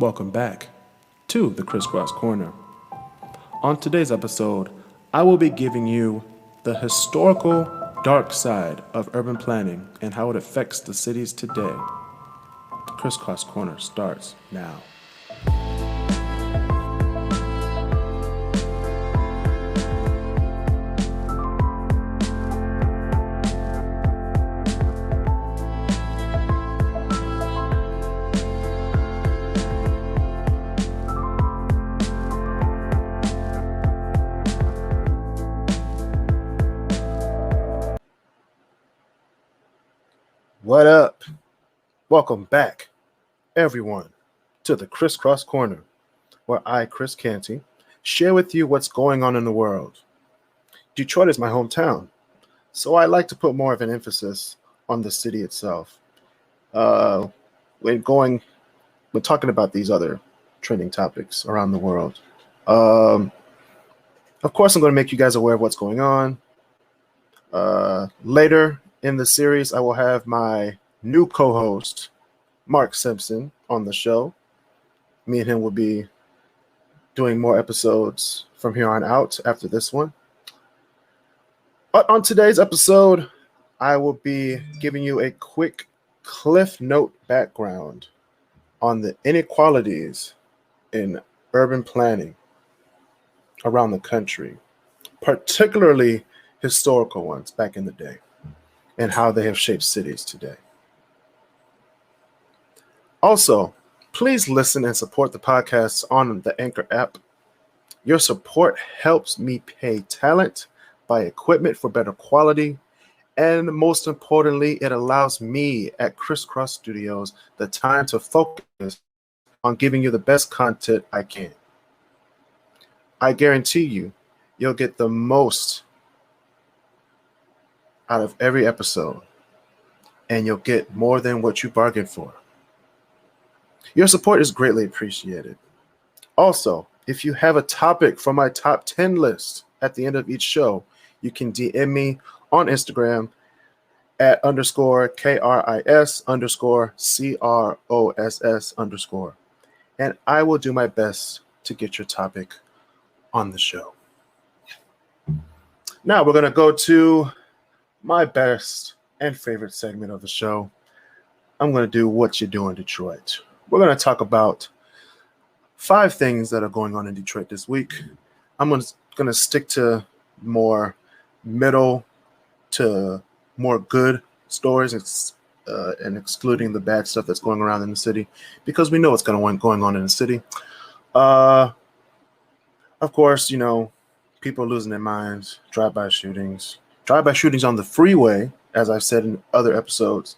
Welcome back to the Crisscross Corner. On today's episode, I will be giving you the historical dark side of urban planning and how it affects the cities today. The Crisscross Corner starts now. What up? Welcome back, everyone, to the Crisscross Corner, where I, Chris Canty, share with you what's going on in the world. Detroit is my hometown, so I like to put more of an emphasis on the city itself. When talking about these other trending topics around the world. Of course, I'm going to make you guys aware of what's going on. Later in the series, I will have my new co-host, Mark Simpson, on the show. Me and him will be doing more episodes from here on out after this one. But on today's episode, I will be giving you a quick Cliff Note background on the inequalities in urban planning around the country, particularly historical ones back in the day, and how they have shaped cities today. Also, please listen and support the podcasts on the Anchor app. Your support helps me pay talent, buy equipment for better quality, and most importantly, it allows me at Crisscross Studios the time to focus on giving you the best content I can. I guarantee you'll get the most out of every episode, and you'll get more than what you bargained for. Your support is greatly appreciated. Also, if you have a topic from my top 10 list at the end of each show, you can DM me on Instagram at _KRIS_CROSS_, and I will do my best to get your topic on the show. Now we're going to go to my best and favorite segment of the show. I'm going to do What You Do in Detroit. We're going to talk about 5 things that are going on in Detroit this week. I'm going to stick to more middle to more good stories and excluding the bad stuff that's going around in the city, because we know what's going on in the city. Of course, people losing their minds, drive-by shootings on the freeway, as I've said in other episodes,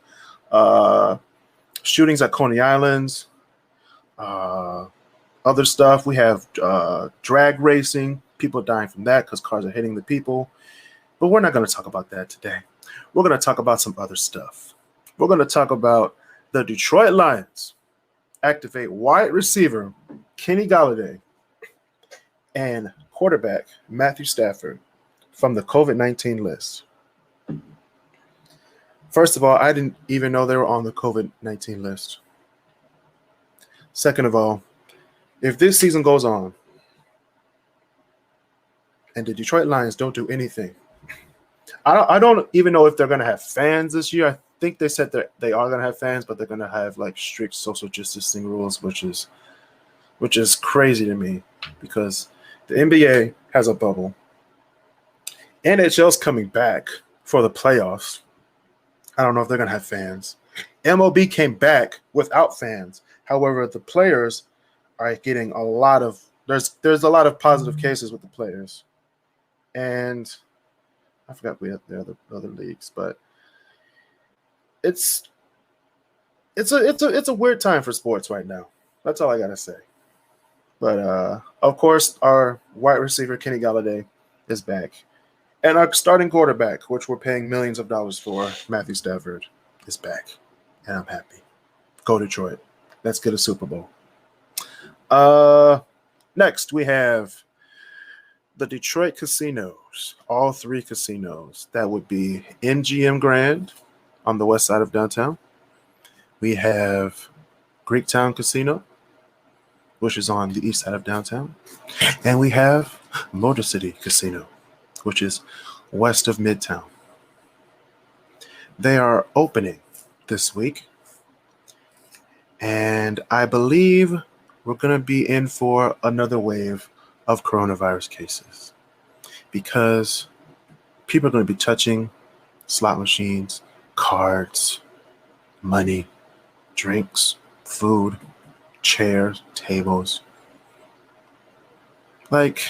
shootings at Coney Islands, other stuff. We have drag racing, people dying from that because cars are hitting the people. But we're not going to talk about that today. We're going to talk about some other stuff. We're going to talk about the Detroit Lions activate wide receiver Kenny Golladay and quarterback Matthew Stafford from the COVID-19 list. First of all, I didn't even know they were on the COVID-19 list. Second of all, if this season goes on and the Detroit Lions don't do anything, I don't even know if they're going to have fans this year. I think they said that they are going to have fans, but they're going to have like strict social distancing rules, which is crazy to me, because the NBA has a bubble. NHL's coming back for the playoffs. I don't know if they're going to have fans. MLB came back without fans. However, the players are getting a lot of there's a lot of positive cases with the players. And I forgot we had the other leagues, but it's a weird time for sports right now. That's all I got to say. But of course, our wide receiver Kenny Golladay is back. And our starting quarterback, which we're paying millions of dollars for, Matthew Stafford, is back. And I'm happy. Go Detroit. Let's get a Super Bowl. Next, we have the Detroit casinos, all 3 casinos. That would be MGM Grand on the west side of downtown. We have Greektown Casino. which is on the east side of downtown. And we have Motor City Casino, which is west of Midtown. They are opening this week. And I believe we're going to be in for another wave of coronavirus cases because people are going to be touching slot machines, cards, money, drinks, food, chairs, tables. Like,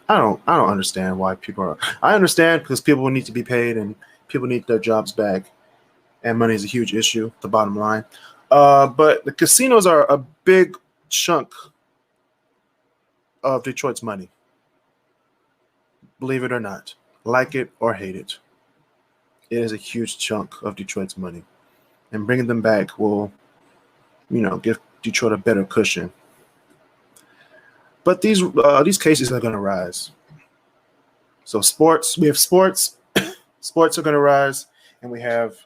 I don't understand why people are. I understand because people need to be paid and people need their jobs back, and money is a huge issue. The bottom line, but the casinos are a big chunk of Detroit's money. Believe it or not, like it or hate it, it is a huge chunk of Detroit's money, and bringing them back will, give Detroit a better cushion. But these cases are going to rise. So we have sports. Sports are going to rise, and we have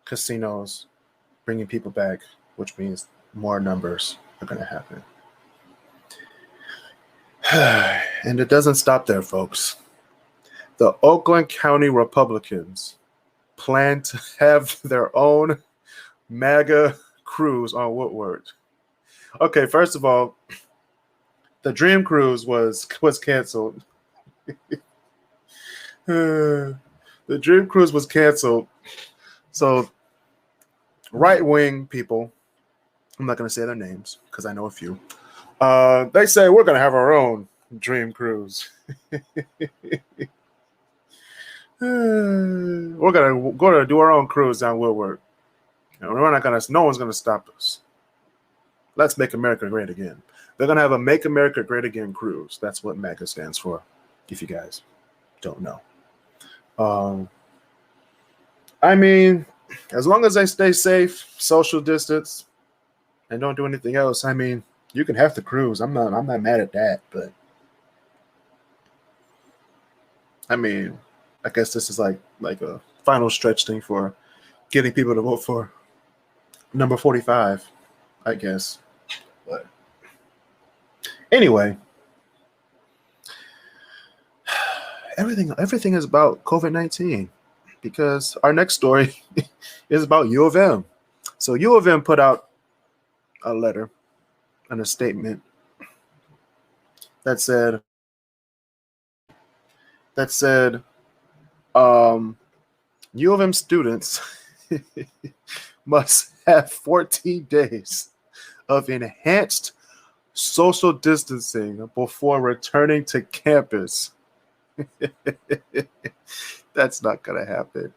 casinos bringing people back, which means more numbers are going to happen. And it doesn't stop there, folks. The Oakland County Republicans plan to have their own MAGA cruise on Woodward. Okay, first of all, the Dream Cruise was canceled. The Dream Cruise was canceled. So right-wing people, I'm not going to say their names because I know a few, they say we're going to have our own Dream Cruise. We're going to do our own cruise down Woodward. No one's going to stop us. Let's make America great again. They're going to have a Make America Great Again cruise. That's what MAGA stands for, if you guys don't know. I mean, as long as they stay safe, social distance, and don't do anything else, I mean, you can have the cruise. I'm not mad at that, but I mean, I guess this is like a final stretch thing for getting people to vote for number 45, I guess. But anyway, everything is about COVID-19 because our next story is about U of M. So U of M put out a letter and a statement that said U of M students must have 14 days of enhanced social distancing before returning to campus. That's not going to happen.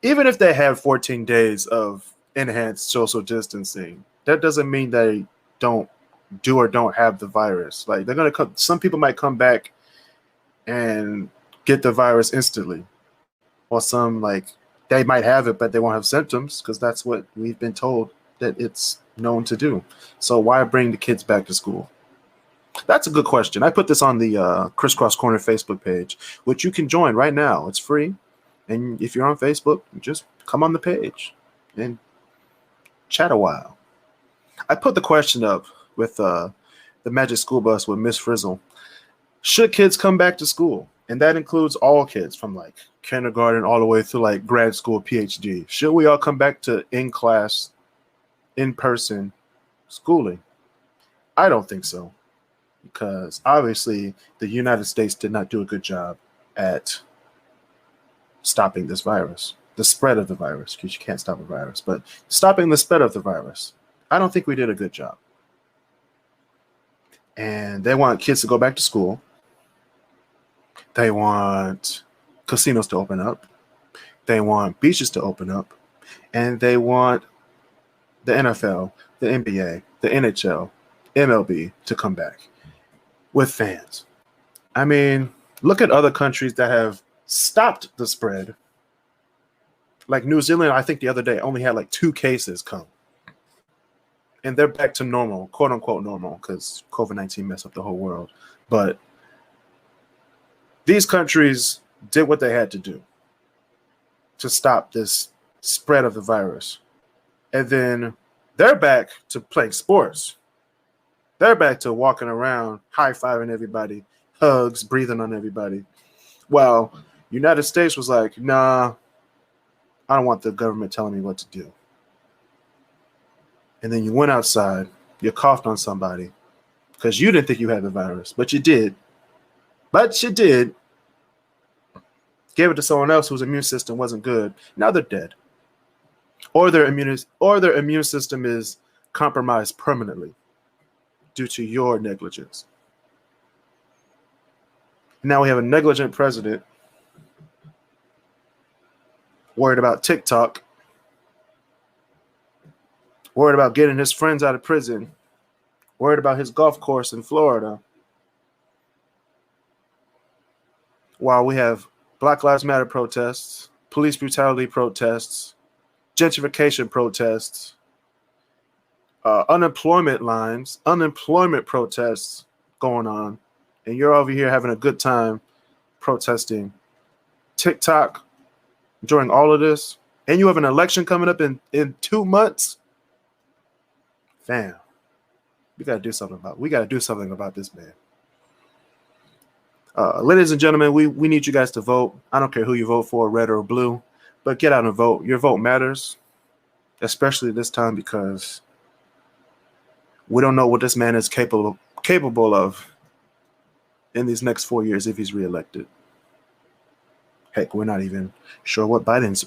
Even if they have 14 days of enhanced social distancing, that doesn't mean they don't have the virus. Like, they're going to come, some people might come back and get the virus instantly. Or some, like, they might have it, but they won't have symptoms because that's what we've been told that it's known to do. So why bring the kids back to school? That's a good question. I put this on the Crisscross Corner Facebook page, which you can join right now. It's free. And if you're on Facebook, just come on the page and chat a while. I put the question up with the Magic School Bus with Miss Frizzle. Should kids come back to school? And that includes all kids from like kindergarten all the way through like grad school, PhD. Should we all come back to in-class, in-person schooling? I don't think so. Because obviously the United States did not do a good job at stopping this virus, the spread of the virus, because you can't stop a virus, but stopping the spread of the virus. I don't think we did a good job. And they want kids to go back to school. They want casinos to open up. They want beaches to open up. And they want the NFL, the NBA, the NHL, MLB to come back with fans. I mean, look at other countries that have stopped the spread. Like New Zealand, I think the other day only had like 2 cases come. And they're back to normal, quote unquote normal, because COVID-19 messed up the whole world. But these countries did what they had to do to stop this spread of the virus. And then they're back to playing sports. They're back to walking around, high-fiving everybody, hugs, breathing on everybody. Well, United States was like, nah, I don't want the government telling me what to do. And then you went outside, you coughed on somebody because you didn't think you had the virus, but you did. Gave it to someone else whose immune system wasn't good. Now they're dead. Or their immune system is compromised permanently due to your negligence. Now we have a negligent president worried about TikTok, worried about getting his friends out of prison, worried about his golf course in Florida, while we have Black Lives Matter protests, police brutality protests, gentrification protests, unemployment protests going on, and you're over here having a good time protesting TikTok during all of this, and you have an election coming up in 2 months. Fam, we gotta do something about this man. Ladies and gentlemen, we need you guys to vote. I don't care who you vote for, red or blue, but get out and vote. Your vote matters, especially this time, because we don't know what this man is capable of in these next 4 years if he's reelected. Heck, we're not even sure what Biden's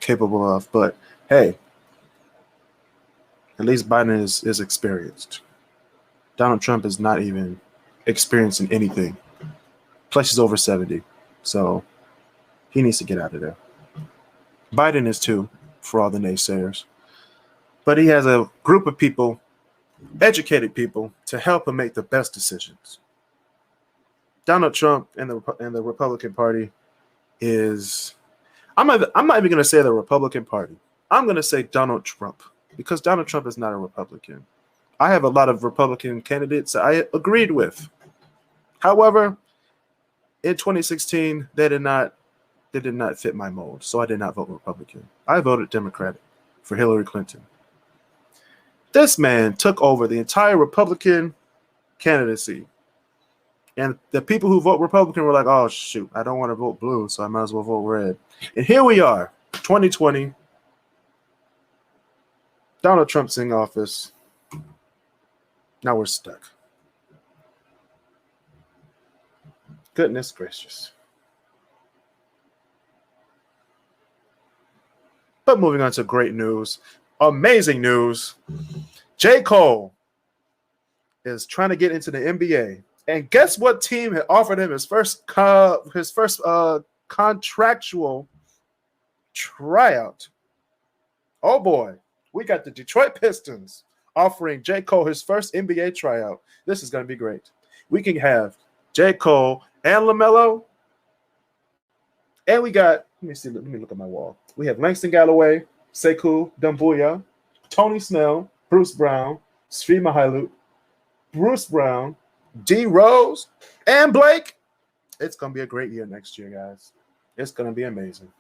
capable of, but hey, at least Biden is experienced. Donald Trump is not even experiencing anything. Plus, he's over 70, so he needs to get out of there. Biden is too, for all the naysayers. But he has a group of people, educated people, to help him make the best decisions. Donald Trump and the Republican Party is, I'm not even going to say the Republican Party. I'm going to say Donald Trump, because Donald Trump is not a Republican. I have a lot of Republican candidates that I agreed with. However, in 2016, they did not fit my mold, so I did not vote Republican. I voted Democratic for Hillary Clinton. This man took over the entire Republican candidacy. And the people who vote Republican were like, oh, shoot, I don't want to vote blue, so I might as well vote red. And here we are, 2020. Donald Trump's in office. Now we're stuck. Goodness gracious. But moving on to great news, amazing news. J. Cole is trying to get into the NBA. And guess what team had offered him his first contractual tryout? Oh boy, we got the Detroit Pistons offering J. Cole his first NBA tryout. This is going to be great. We can have J. Cole and LaMelo. And we got, let me look at my wall. We have Langston Galloway, Sekou Doumbouya, Tony Snell, Bruce Brown, Sri Mahailu, Bruce Brown, D. Rose, and Blake. It's going to be a great year next year, guys. It's going to be amazing.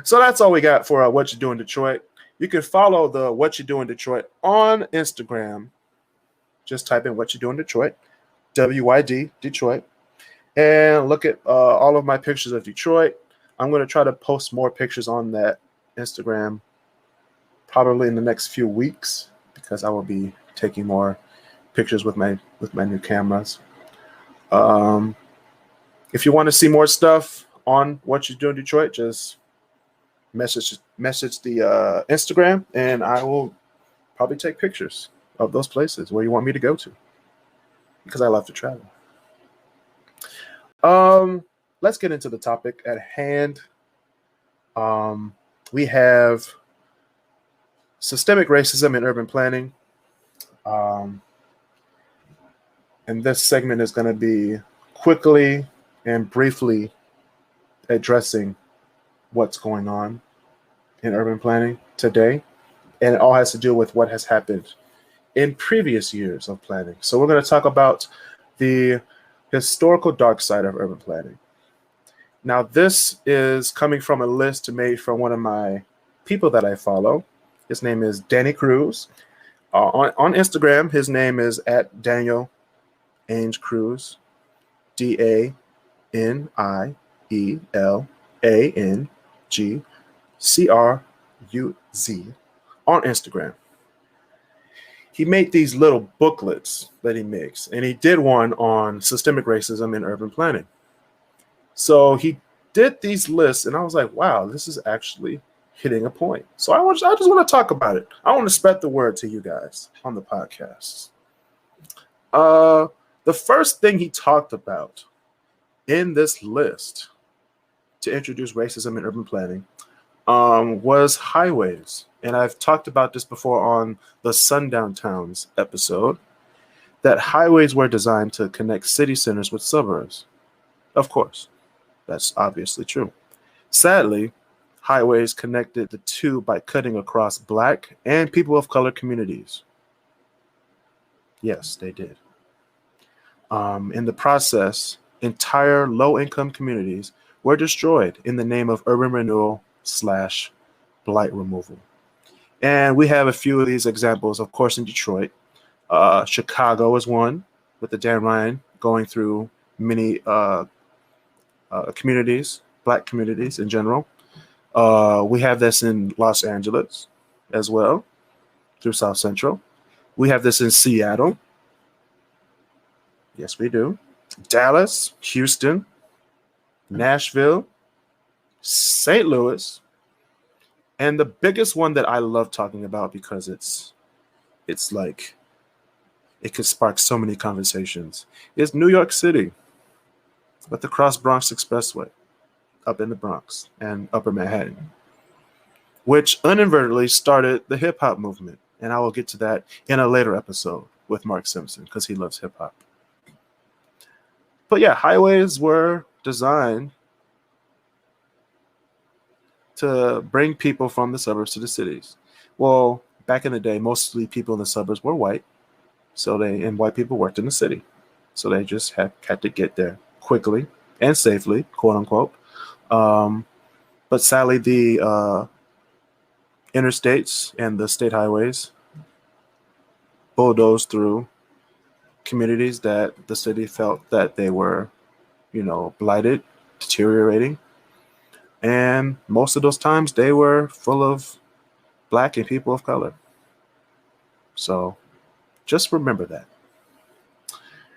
So that's all we got for What You Do in Detroit. You can follow the What You Do in Detroit on Instagram. Just type in What You Do in Detroit, WYD, Detroit. And look at all of my pictures of Detroit. I'm going to try to post more pictures on that Instagram probably in the next few weeks, because I will be taking more pictures with my new cameras. If you want to see more stuff on What You Do in Detroit, just message the Instagram, and I will probably take pictures of those places where you want me to go to, because I love to travel. Let's get into the topic at hand. We have systemic racism in urban planning. And this segment is going to be quickly and briefly addressing what's going on in urban planning today. And it all has to do with what has happened in previous years of planning. So we're going to talk about the historical dark side of urban planning. Now, this is coming from a list made from one of my people that I follow. His name is Danny Cruz. On Instagram, his name is at Daniel Ainge Cruz, DANIELANGCRUZ on Instagram. He made these little booklets that he makes, and he did one on systemic racism in urban planning. So he did these lists, and I was like, wow, this is actually hitting a point. So I just want to talk about it. I want to spread the word to you guys on the podcast. The first thing he talked about in this list to introduce racism in urban planning was highways. And I've talked about this before on the Sundown Towns episode, that highways were designed to connect city centers with suburbs. Of course, that's obviously true. Sadly, highways connected the two by cutting across Black and people of color communities. Yes, they did. In the process, entire low-income communities were destroyed in the name of urban renewal / blight removal. And we have a few of these examples, of course, in Detroit. Chicago is one, with the Dan Ryan going through many communities, Black communities in general. We have this in Los Angeles as well, through South Central. We have this in Seattle. Yes, we do. Dallas, Houston, Nashville, St. Louis, and the biggest one that I love talking about because it's like it could spark so many conversations is New York City with the Cross Bronx Expressway up in the Bronx and Upper Manhattan, which inadvertently started the hip hop movement. And I will get to that in a later episode with Mark Simpson because he loves hip hop. But yeah, highways were designed to bring people from the suburbs to the cities. Well, back in the day, mostly people in the suburbs were white, and white people worked in the city. So they just had to get there quickly and safely, quote unquote. But sadly, the interstates and the state highways bulldozed through communities that the city felt that they were, blighted, deteriorating. And most of those times they were full of Black and people of color. So just remember that.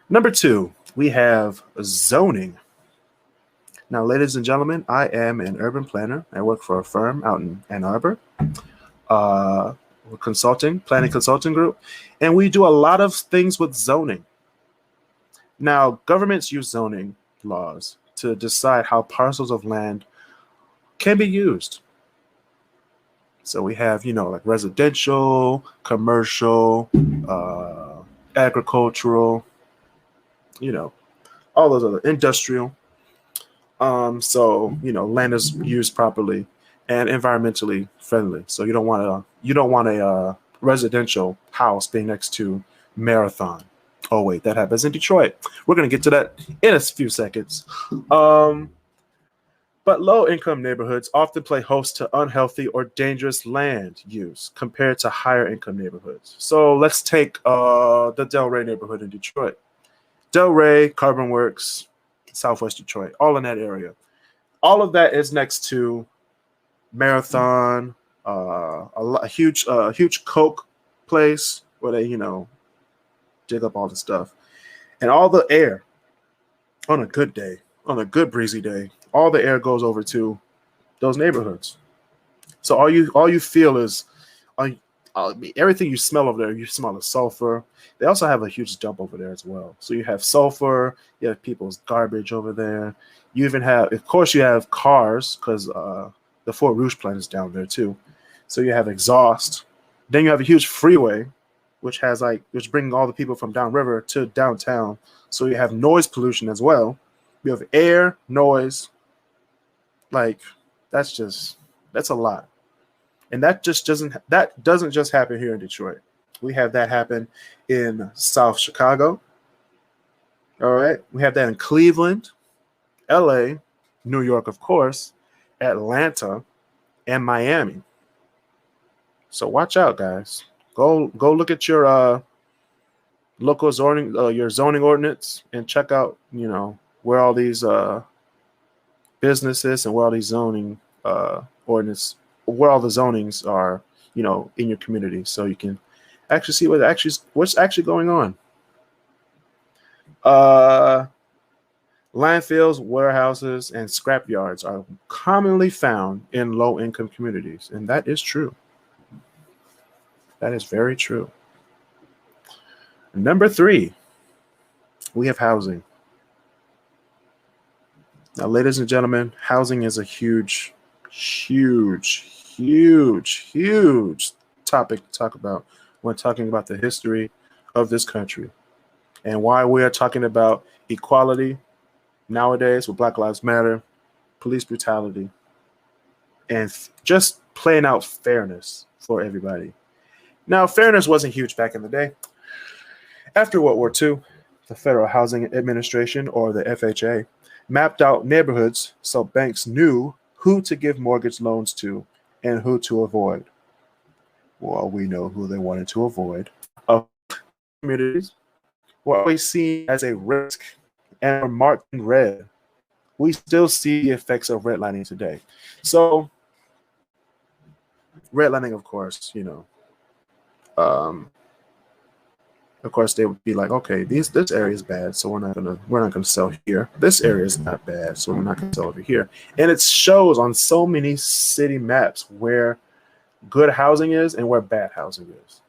Number 2, we have zoning. Now, ladies and gentlemen, I am an urban planner. I work for a firm out in Ann Arbor. Planning consulting group, and we do a lot of things with zoning. Now, governments use zoning laws to decide how parcels of land can be used. So we have, like residential, commercial, agricultural, all those other industrial. So land is used properly and environmentally friendly. So you don't want a residential house being next to Marathon. Oh wait, that happens in Detroit. We're gonna get to that in a few seconds. But low-income neighborhoods often play host to unhealthy or dangerous land use compared to higher-income neighborhoods. So let's take the Delray neighborhood in Detroit. Delray, Carbon Works, Southwest Detroit, all in that area. All of that is next to Marathon, a huge coke place where they, dig up all the stuff. And all the air on a good day, on a good breezy day, all the air goes over to those neighborhoods. So all you feel is everything you smell over there. You smell the sulfur. They also have a huge dump over there as well. So you have sulfur. You have people's garbage over there. You even have, of course, you have cars because the Fort Rouge plant is down there too. So you have exhaust. Then you have a huge freeway, which bringing all the people from downriver to downtown. So you have noise pollution as well. You have air, noise. That's a lot. And that doesn't just happen here in Detroit. We have that happen in South Chicago. All right. We have that in Cleveland, LA, New York, of course, Atlanta, and Miami. So watch out, guys. Go look at your local zoning, your zoning ordinance, and check out, where all these businesses and where all these zoning ordinance, where all the zonings are, in your community, so you can actually see what's actually going on. Landfills, warehouses, and scrap yards are commonly found in low-income communities, and that is true. That is very true. Number 3, we have housing. Now, ladies and gentlemen, housing is a huge, huge, huge, huge topic to talk about when talking about the history of this country, and why we are talking about equality nowadays with Black Lives Matter, police brutality, and just playing out fairness for everybody. Now, fairness wasn't huge back in the day. After World War II, the Federal Housing Administration, or the FHA, mapped out neighborhoods so banks knew who to give mortgage loans to and who to avoid. Well, we know who they wanted to avoid. Communities were always seen as a risk and were marked in red. We still see the effects of redlining today. So, redlining, of course, of course, they would be like, okay, this area is bad, so we're not gonna sell here. This area is not bad, so we're not gonna sell over here. And it shows on so many city maps where good housing is and where bad housing is.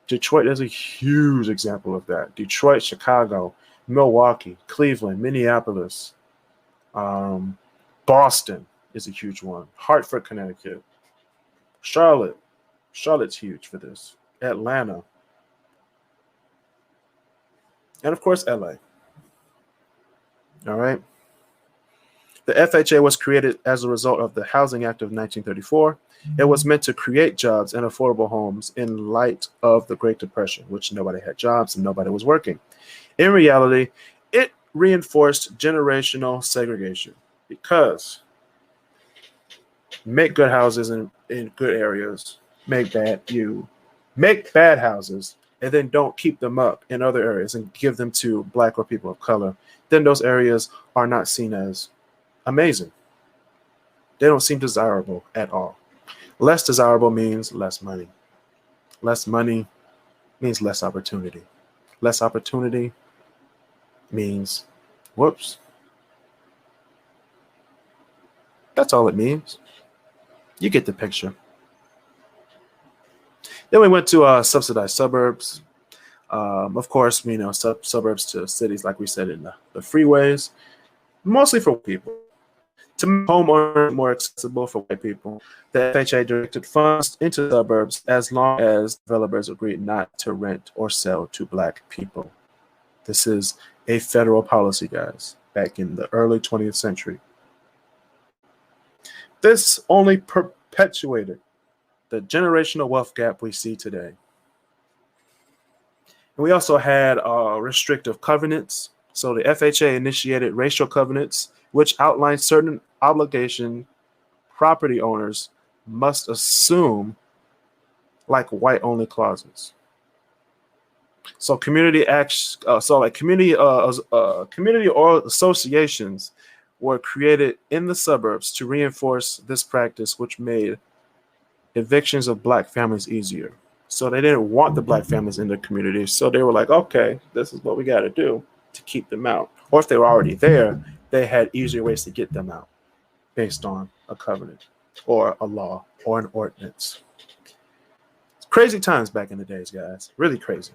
Detroit is a huge example of that. Detroit, Chicago, Milwaukee, Cleveland, Minneapolis, Boston is a huge one. Hartford, Connecticut, Charlotte's huge for this. Atlanta. And of course, LA. All right. The FHA was created as a result of the Housing Act of 1934. It was meant to create jobs and affordable homes in light of the Great Depression, which nobody had jobs and nobody was working. In reality, it reinforced generational segregation because make good houses in good areas, make bad houses, and then don't keep them up in other areas and give them to Black or people of color, then those areas are not seen as amazing. They don't seem desirable at all. Less desirable means less money. Less money means less opportunity. Less opportunity means, whoops. That's all it means. You get the picture. Then we went to subsidized suburbs. Of course, suburbs to cities, like we said, in the freeways, mostly for people. To make home ownership more accessible for white people, the FHA directed funds into suburbs as long as developers agreed not to rent or sell to Black people. This is a federal policy, guys, back in the early 20th century. This only perpetuated the generational wealth gap we see today. And we also had restrictive covenants. So the FHA initiated racial covenants, which outlined certain obligation property owners must assume, like white-only clauses. So community or associations were created in the suburbs to reinforce this practice, which made evictions of Black families easier. So they didn't want the Black families in the community. So they were like, okay, this is what we got to do to keep them out. Or if they were already there, they had easier ways to get them out based on a covenant or a law or an ordinance. It's crazy times back in the days, guys. Really crazy.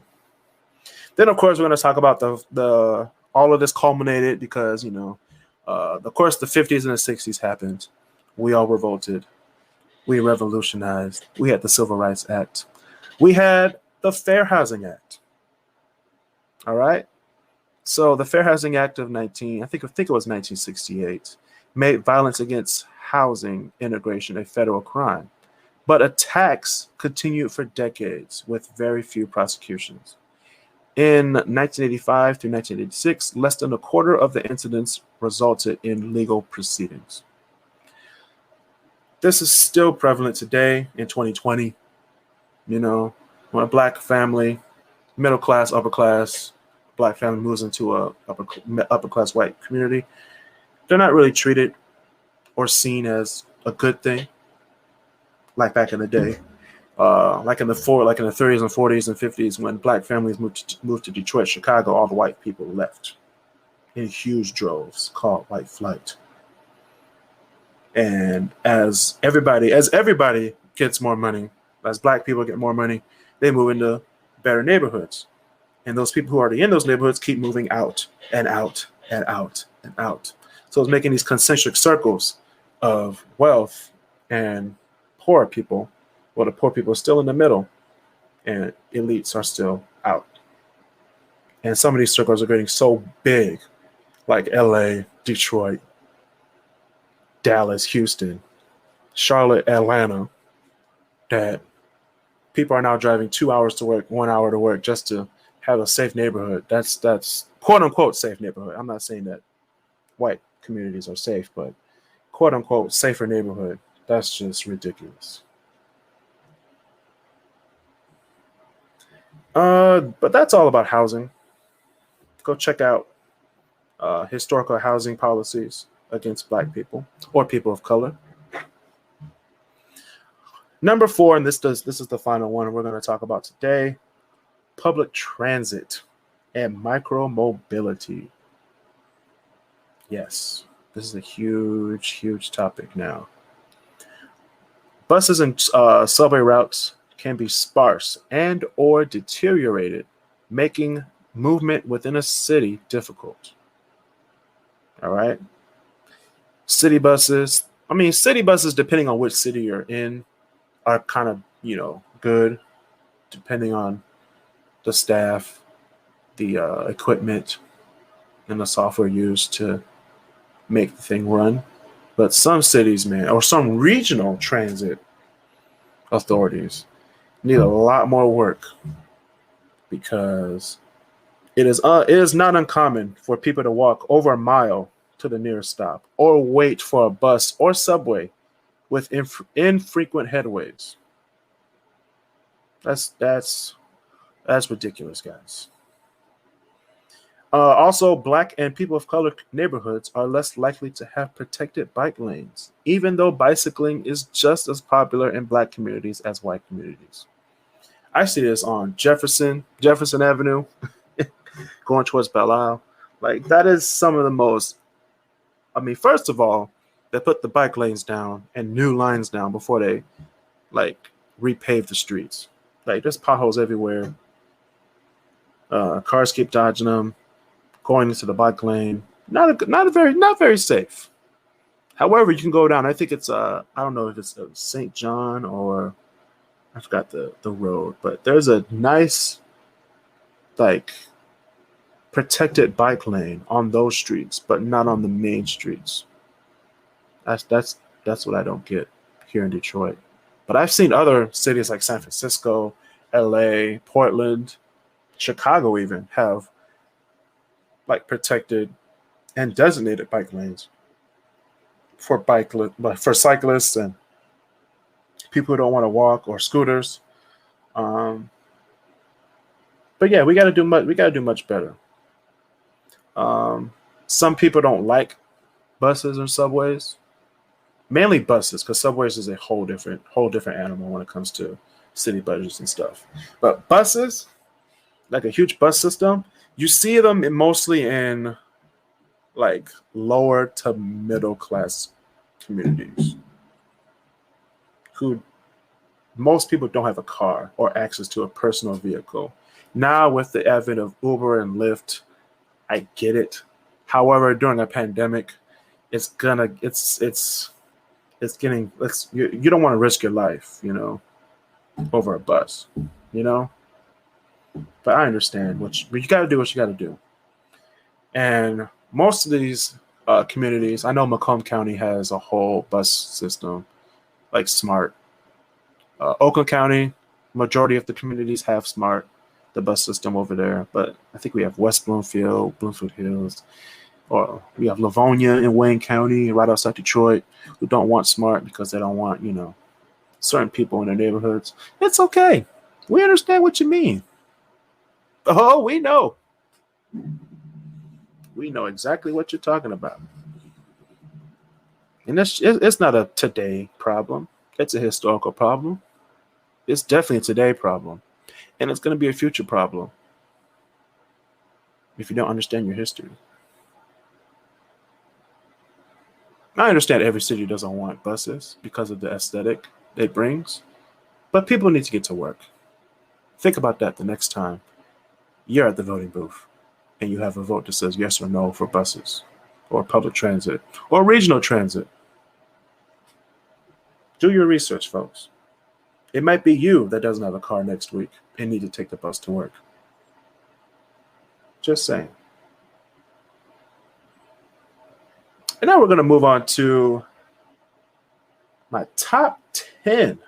Then, of course, we're going to talk about the all of this culminated because, of course, the 50s and the 60s happened. We all revolted. We revolutionized. We had the Civil Rights Act. We had the Fair Housing Act. All right. So the Fair Housing Act of I think it was 1968, made violence against housing integration a federal crime. But attacks continued for decades with very few prosecutions. In 1985 through 1986, less than a quarter of the incidents resulted in legal proceedings. This is still prevalent today in 2020. When a black family, middle class, upper class, black family moves into a upper class white community, they're not really treated or seen as a good thing like back in the day. Like in the 30s and 40s and 50s, when black families moved to Detroit, Chicago, all the white people left in huge droves, called white flight. And as everybody gets more money, as black people get more money, they move into better neighborhoods. And those people who are already in those neighborhoods keep moving out and out and out and out. So it's making these concentric circles of wealth and poor people. Well, the poor people are still in the middle, and elites are still out. And some of these circles are getting so big, like LA, Detroit, Dallas, Houston, Charlotte, Atlanta, that people are now driving 2 hours to work, 1 hour to work just to have a safe neighborhood. That's quote unquote safe neighborhood. I'm not saying that white communities are safe, but quote unquote safer neighborhood. That's just ridiculous. But that's all about housing. Go check out historical housing policies against black people or people of color. Number 4, and this is the final one we're going to talk about today: public transit and micromobility. Yes, this is a huge topic now. Buses and subway routes can be sparse and or deteriorated, making movement within a city difficult. All right. City buses, depending on which city you're in, are kind of, good, depending on the staff, the equipment, and the software used to make the thing run. But some cities, man, or some regional transit authorities need a lot more work, because it is not uncommon for people to walk over a mile to the nearest stop or wait for a bus or subway with infrequent headways. That's ridiculous, guys. Also, black and people of color neighborhoods are less likely to have protected bike lanes, even though bicycling is just as popular in black communities as white communities. I see this on Jefferson Avenue, going towards Belle Isle. Like, that is some of the most, first of all, they put the bike lanes down and new lines down before they, repave the streets. Like, there's potholes everywhere. Cars keep dodging them, going into the bike lane. Not very safe. However, you can go down. I think it's I don't know if it's St. John or I forgot the road, but there's a nice protected bike lane on those streets, but not on the main streets. That's what I don't get here in Detroit. But I've seen other cities like San Francisco, LA, Portland, Chicago even have protected and designated bike lanes for cyclists and people who don't want to walk, or scooters. But yeah, we got to do much better. Some people don't like buses or subways, mainly buses, because subways is a whole different animal when it comes to city budgets and stuff. But buses, like a huge bus system, you see them mostly in lower to middle class communities, who most people don't have a car or access to a personal vehicle. Now, with the advent of Uber and Lyft, I get it. However, during a pandemic, you don't want to risk your life, over a bus, But I understand but you got to do what you got to do. And most of these communities, I know Macomb County has a whole bus system, SMART. Oakland County, majority of the communities have SMART, the bus system over there. But I think we have West Bloomfield Hills, or we have Livonia in Wayne County, right outside Detroit, who don't want SMART because they don't want, certain people in their neighborhoods. It's okay. We understand what you mean. Oh, we know. We know exactly what you're talking about. And it's not a today problem. It's a historical problem. It's definitely a today problem. And it's going to be a future problem if you don't understand your history. I understand every city doesn't want buses because of the aesthetic it brings, but people need to get to work. Think about that the next time you're at the voting booth and you have a vote that says yes or no for buses or public transit or regional transit. Do your research, folks. It might be you that doesn't have a car next week and need to take the bus to work. Just saying. And now we're going to move on to my top 10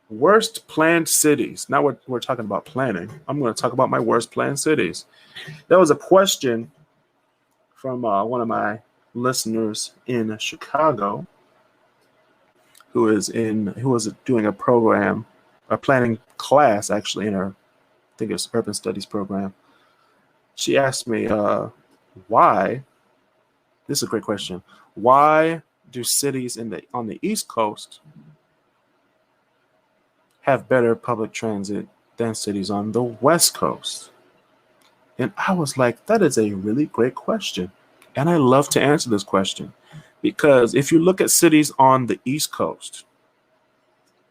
worst planned cities. Now we're talking about planning. I'm going to talk about my worst planned cities. There was a question from one of my listeners in Chicago who was doing a program, a planning class actually in her, I think it's urban studies program. She asked me why. This is a great question. Why do cities on the East Coast have better public transit than cities on the West Coast? And I was like, that is a really great question. And I love to answer this question because if you look at cities on the East Coast,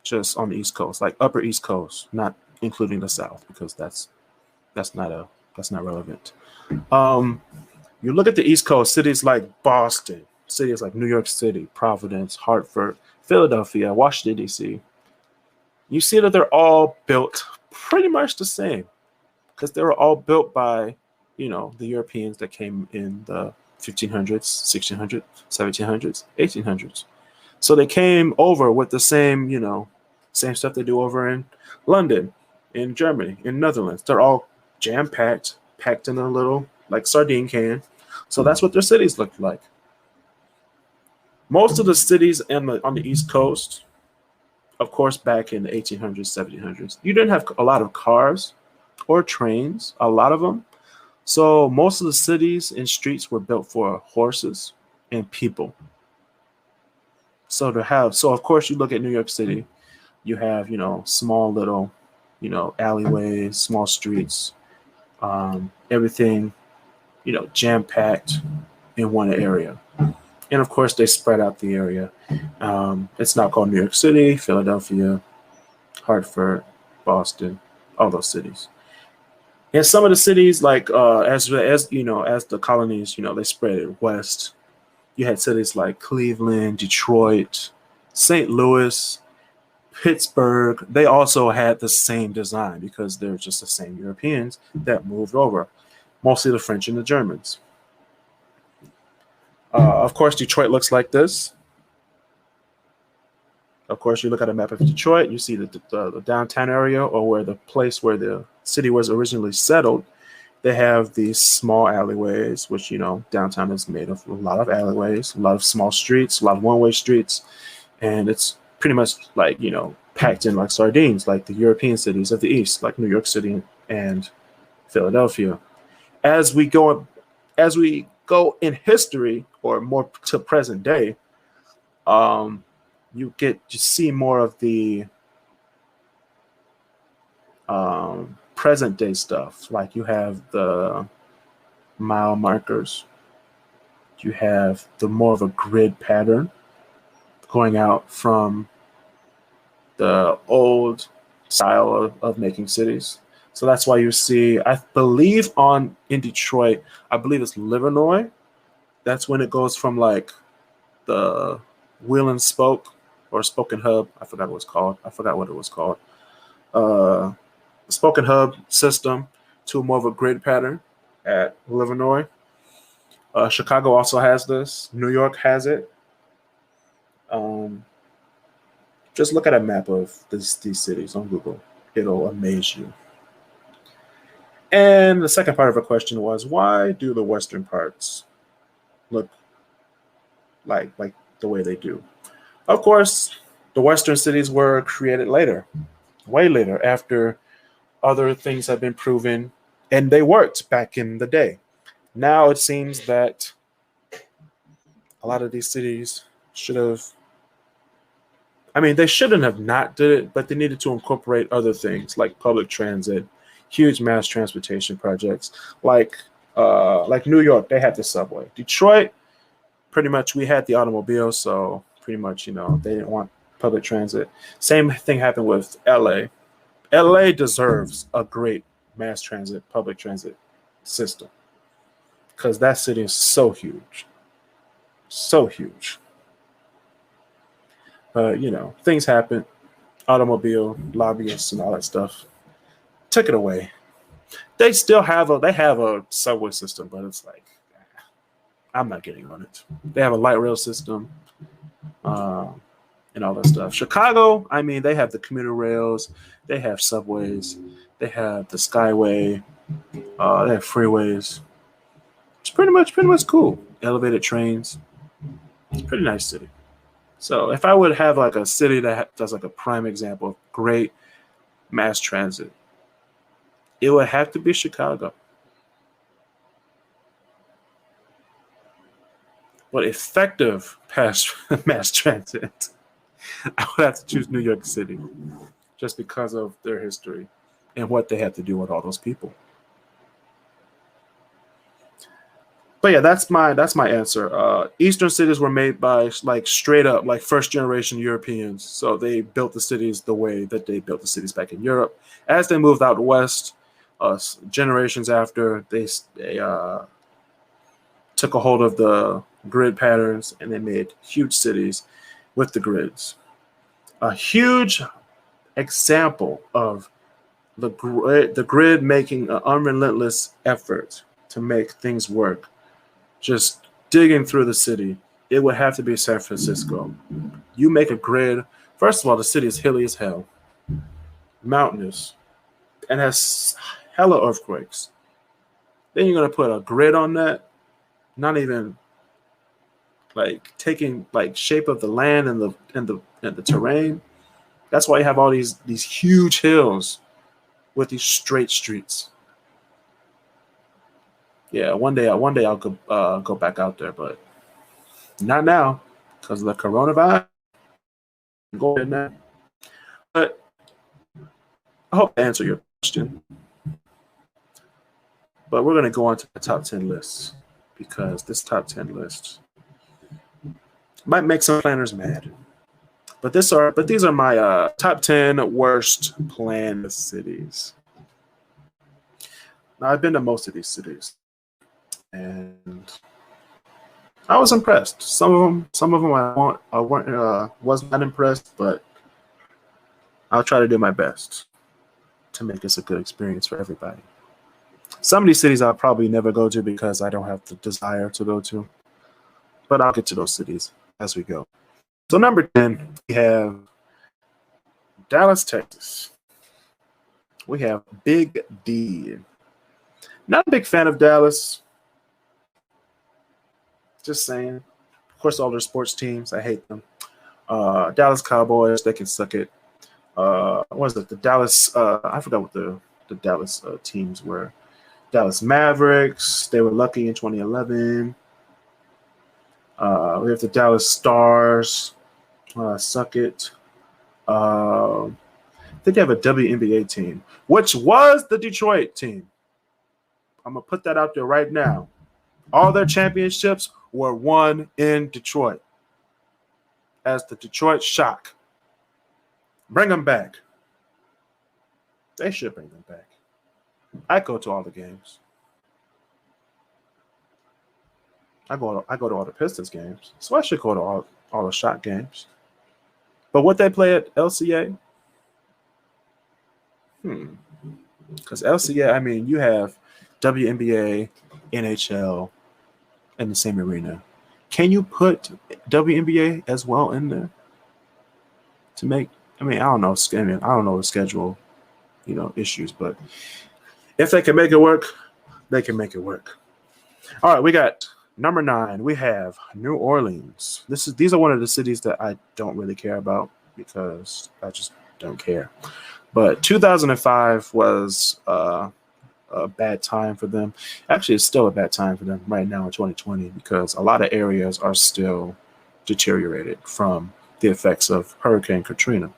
just on the East Coast, like Upper East Coast, not including the South, because that's not relevant. You look at the East Coast, cities like Boston, cities like New York City, Providence, Hartford, Philadelphia, Washington, D.C. You see that they're all built pretty much the same because they were all built by, the Europeans that came in the 1500s, 1600s, 1700s, 1800s. So they came over with the same, same stuff they do over in London, in Germany, in Netherlands. They're all jam-packed, packed in a little, like sardine can. So that's what their cities look like. Most of the cities on the East Coast, of course, back in the 1800s, 1700s, you didn't have a lot of cars or trains, a lot of them. So most of the cities and streets were built for horses and people. So of course, you look at New York City, you have, small little, alleyways, small streets, everything, jam-packed in one area. And of course, they spread out the area. It's now called New York City, Philadelphia, Hartford, Boston, all those cities. And some of the cities, like as the colonies, they spread it west. You had cities like Cleveland, Detroit, St. Louis, Pittsburgh. They also had the same design because they're just the same Europeans that moved over, mostly the French and the Germans. Of course, Detroit looks like this. Of course, you look at a map of Detroit, you see the downtown area or where the place where the city was originally settled. They have these small alleyways, which, downtown is made of a lot of alleyways, a lot of small streets, a lot of one-way streets. And it's pretty much like, packed in like sardines, like the European cities of the East, like New York City and Philadelphia. As we go in history, or more to present day, you see more of the present day stuff. Like you have the mile markers, you have the more of a grid pattern going out from the old style of making cities. So that's why you see, I believe in Detroit, I believe it's Livernois. That's when it goes from like the wheel and spoke or spoke and hub. I forgot what it was called. Spoke and hub system to more of a grid pattern at Livernois. Chicago also has this. New York has it. Just look at a map of these cities on Google. It'll amaze you. And the second part of her question was, why do the western parts look like the way they do? Of course, the western cities were created later. way later after other things have been proven and they worked back in the day. Now it seems that a lot of these cities should have, I mean, they shouldn't have not did it, but they needed to incorporate other things like public transit, huge mass transportation projects, like New York, they had the subway. Detroit, pretty much we had the automobile, so pretty much, they didn't want public transit. Same thing happened with LA. LA deserves a great mass transit, public transit system because that city is so huge. So huge. But, things happen. Automobile lobbyists and all that stuff took it away. They still have a subway system, but it's like I'm not getting on it. They have a light rail system and all that stuff. Chicago, I mean, they have the commuter rails, they have subways, they have the Skyway, they have freeways. It's pretty much cool. Elevated trains. It's a pretty nice city. So if I would have like a city that does like a prime example of great mass transit, it would have to be Chicago. But effective mass transit, I would have to choose New York City just because of their history and what they had to do with all those people. But yeah, that's my answer. Eastern cities were made by like straight up like first generation Europeans. So they built the cities the way that they built the cities back in Europe. As they moved out west, generations after, they took a hold of the grid patterns and they made huge cities with the grids. A huge example of the grid making an unrelentless effort to make things work. Just digging through the city, it would have to be San Francisco. You make a grid. First of all, the city is hilly as hell, mountainous, and has hella earthquakes. Then you're gonna put a grid on that, not even like taking like shape of the land and the terrain. That's why you have all these huge hills with these straight streets. Yeah, one day I'll go back out there, but not now because of the coronavirus. Go ahead now. But I hope I answer your question. But we're gonna go on to the top 10 lists because this top 10 list might make some planners mad. But these are my top 10 worst planned cities. Now I've been to most of these cities. And I was impressed. Some of them I was not impressed, but I'll try to do my best to make this a good experience for everybody. Some of these cities I'll probably never go to because I don't have the desire to go to, but I'll get to those cities as we go. So number 10, we have Dallas, Texas. We have Big D. Not a big fan of Dallas. Just saying. Of course, all their sports teams, I hate them. Dallas Cowboys, they can suck it. What was it? The Dallas, I forgot what the Dallas teams were. Dallas Mavericks, they were lucky in 2011. We have the Dallas Stars, suck it. I think they have a WNBA team, which was the Detroit team. I'm going to put that out there right now. All their championships were won in Detroit as the Detroit Shock. Bring them back. They should bring them back. I go to all the games. I go to all the Pistons games, so I should go to all the Shock games. But what they play at LCA? Because LCA, I mean, you have WNBA, NHL in the same arena. Can you put WNBA as well in there to make? I mean, I don't know. I don't know the schedule, issues, but if they can make it work, they can make it work. All right, we got number 9. We have New Orleans. These are one of the cities that I don't really care about because I just don't care. But 2005 was a bad time for them. Actually, it's still a bad time for them right now in 2020 because a lot of areas are still deteriorated from the effects of Hurricane Katrina.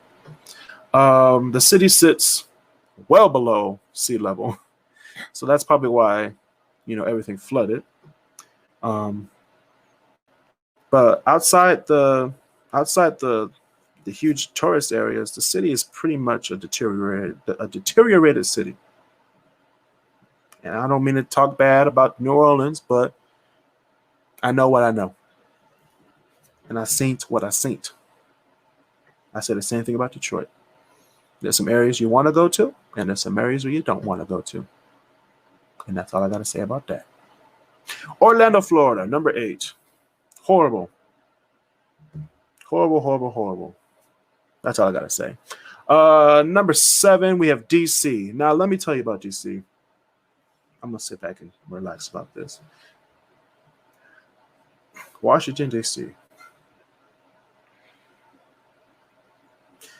The city sits well below sea level, so that's probably why everything flooded. Um, but outside the huge tourist areas, the city is pretty much a deteriorated city. And I don't mean to talk bad about New Orleans, but I know what I know. And I seen what I seen. I said the same thing about Detroit. There's some areas you want to go to, and there's some areas where you don't want to go to. And that's all I got to say about that. Orlando, Florida, number 8. Horrible. Horrible, horrible, horrible. That's all I got to say. Number 7, we have DC. Now, let me tell you about DC. I'm going to sit back and relax about this. Washington, D.C.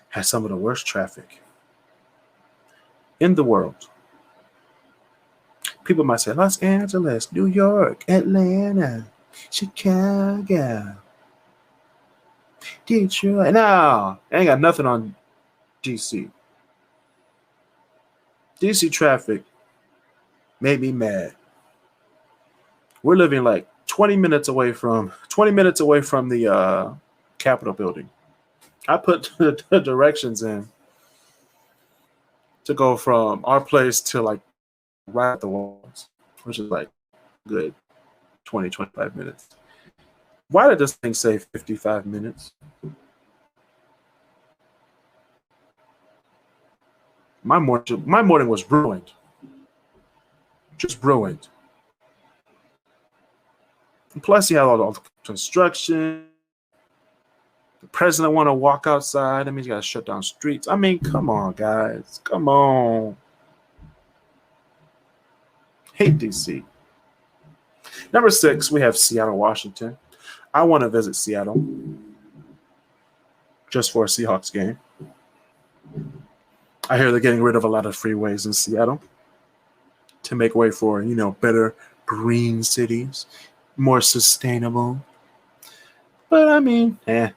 has some of the worst traffic in the world. People might say Los Angeles, New York, Atlanta, Chicago, Detroit. No, I ain't got nothing on D.C. D.C. traffic made me mad. We're living like 20 minutes away from the Capitol building. I put the directions in to go from our place to like right at the walls, which is like good 20, 25 minutes. Why did this thing say 55 minutes? My morning was ruined. Just ruined. And plus, you have all the construction. The president want to walk outside. That means you got to shut down streets. I mean, come on, guys. Come on. Hate DC. Number 6, we have Seattle, Washington. I want to visit Seattle just for a Seahawks game. I hear they're getting rid of a lot of freeways in Seattle to make way for, better green cities, more sustainable. But I mean, I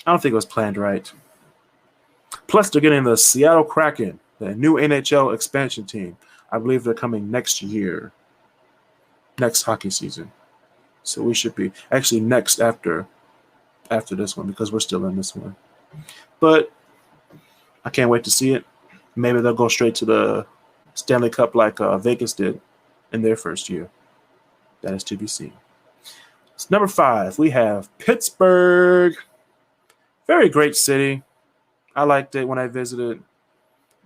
don't think it was planned right. Plus, they're getting the Seattle Kraken, the new NHL expansion team. I believe they're coming next year, next hockey season. So we should be actually next after this one because we're still in this one. But I can't wait to see it. Maybe they'll go straight to the Stanley Cup like Vegas did in their first year. That is to be seen. So number 5, we have Pittsburgh. Very great city. I liked it when I visited.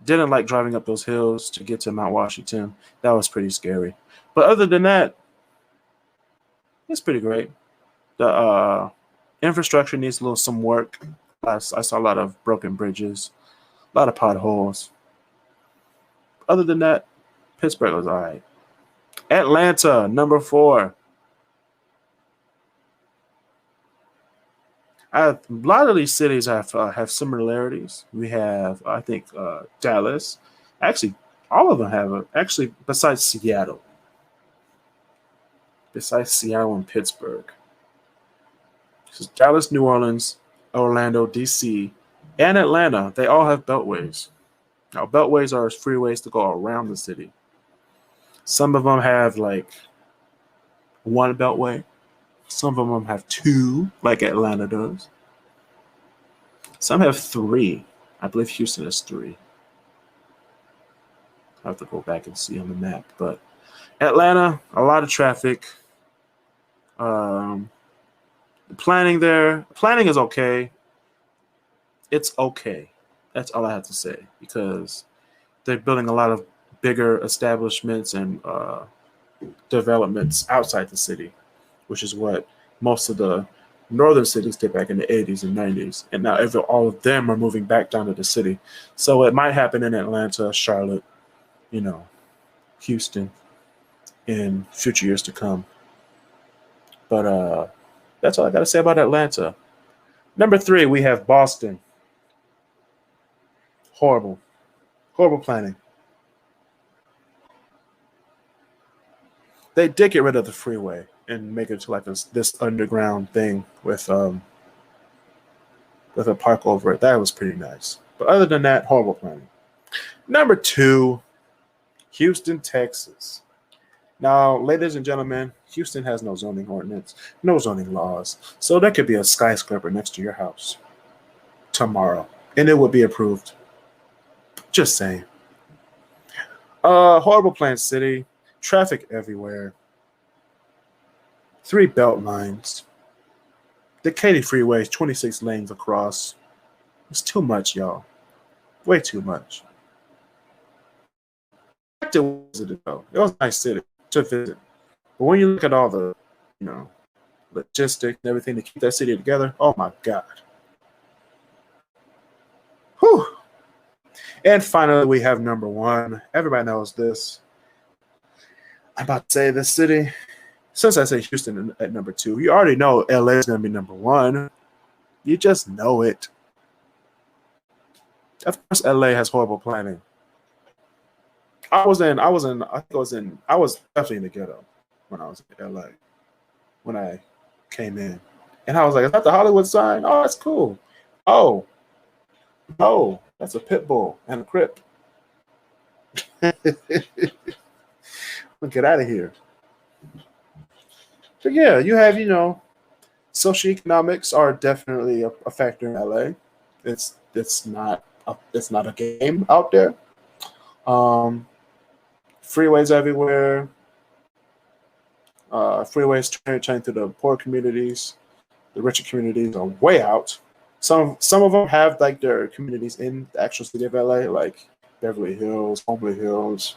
Didn't like driving up those hills to get to Mount Washington. That was pretty scary. But other than that, it's pretty great. The infrastructure needs some work. I saw a lot of broken bridges, a lot of potholes. Other than that, Pittsburgh was all right. Atlanta, number 4. A lot of these cities have similarities. We have, I think, Dallas. Actually, all of them have actually, besides Seattle. Besides Seattle and Pittsburgh. So Dallas, New Orleans, Orlando, D.C., and Atlanta, they all have beltways. Now, beltways are freeways to go around the city. Some of them have like one beltway. Some of them have 2, like Atlanta does. Some have 3. I believe Houston has 3. I have to go back and see on the map. But Atlanta, a lot of traffic. The planning is okay. It's okay. That's all I have to say because they're building a lot of bigger establishments and developments outside the city, which is what most of the northern cities did back in the 80s and 90s. And now all of them are moving back down to the city. So it might happen in Atlanta, Charlotte, Houston in future years to come. But that's all I got to say about Atlanta. Number 3, we have Boston. Horrible. Horrible planning. They did get rid of the freeway and make it to like this underground thing with a park over it. That was pretty nice. But other than that, horrible planning. Number 2, Houston, Texas. Now, ladies and gentlemen, Houston has no zoning ordinance, no zoning laws. So there could be a skyscraper next to your house tomorrow, and it would be approved. Just saying. Horrible planned city, traffic everywhere, 3 belt lines, the Katy freeway is 26 lanes across. It's too much, y'all. Way too much. It was a nice city to visit. But when you look at all the, logistics and everything to keep that city together, oh my God. Whew. And finally, we have number 1. Everybody knows this. I'm about to say this city. Since I say Houston at number 2, you already know LA is going to be number 1. You just know it. Of course, LA has horrible planning. I was definitely in the ghetto when I was in LA when I came in. And I was like, is that the Hollywood sign? Oh, that's cool. Oh, that's a pit bull and a crip. Get out of here. But yeah, you have, socioeconomics are definitely a factor in LA. It's not a game out there. Freeways everywhere. Freeways turning to the poor communities. The richer communities are way out. Some of them have like their communities in the actual city of LA, like Beverly Hills, Homewood Hills,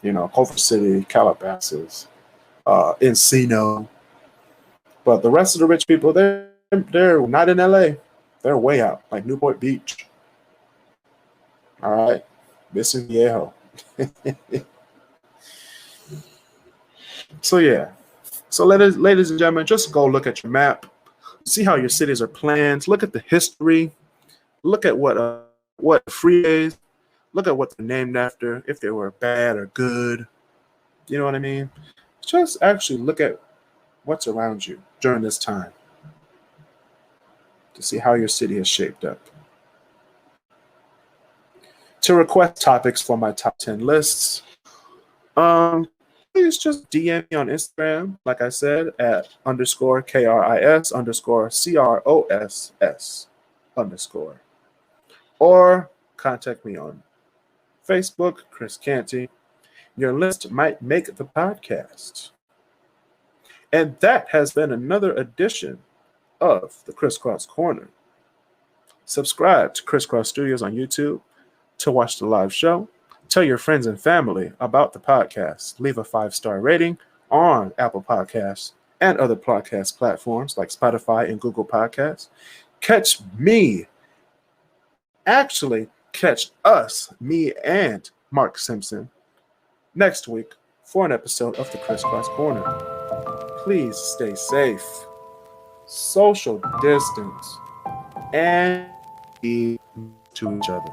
Culver City, Calabasas, Encino. But the rest of the rich people, they're not in LA. They're way out, like Newport Beach. All right, Mission Viejo. So yeah. So ladies and gentlemen, just go look at your map, see how your cities are planned, look at the history, look at what freeways, look at what they're named after, if they were bad or good. You know what I mean? Just actually look at what's around you during this time to see how your city is shaped up. To request topics for my top 10 lists, please just DM me on Instagram, like I said, at _KRIS_CROSS_. Or contact me on Facebook, Kris Canty. Your list might make the podcast. And that has been another edition of the Crisscross Corner. Subscribe to Crisscross Studios on YouTube to watch the live show. Tell your friends and family about the podcast. Leave a 5-star rating on Apple Podcasts and other podcast platforms like Spotify and Google Podcasts. Catch us, me and Mark Simpson, next week for an episode of the Crisscross Corner. Please stay safe, social distance, and be to each other.